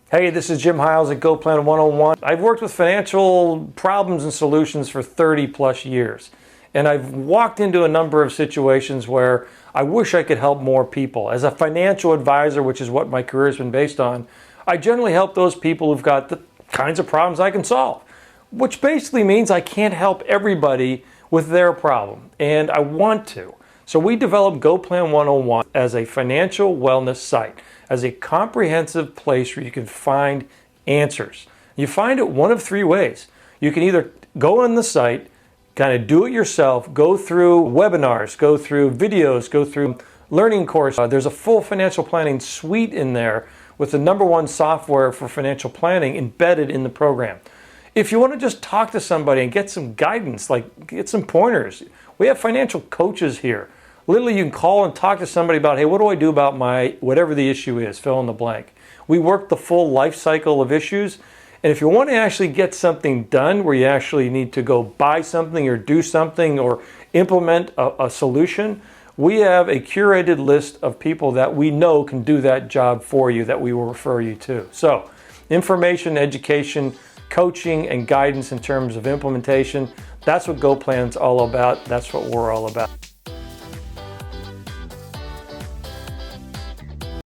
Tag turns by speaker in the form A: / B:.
A: Hey, this is Jim Hiles at GoPlan 101. I've worked with financial problems and solutions for 30 plus years. And I've walked into a number of situations where I wish I could help more people. As a financial advisor, which is what my career has been based on, I generally help those people who've got the kinds of problems I can solve, which basically means I can't help everybody with their problem, and I want to. So we developed GoPlan 101 as a financial wellness site, as a comprehensive place where you can find answers. You find it one of three ways. You can either go on the site, kind of do it yourself, go through webinars, go through videos, go through learning course. There's a full financial planning suite in there with the #1 software for financial planning embedded in the program. If you want to just talk to somebody and get some guidance, like get some pointers, we have financial coaches here. Literally, you can call and talk to somebody about, hey, what do I do about my, whatever the issue is, fill in the blank. We work the full life cycle of issues. And if you want to actually get something done where you actually need to go buy something or do something or implement a solution, we have a curated list of people that we know can do that job for you that we will refer you to. So, information, education, coaching, and guidance in terms of implementation, that's what GoPlan's all about. That's what we're all about.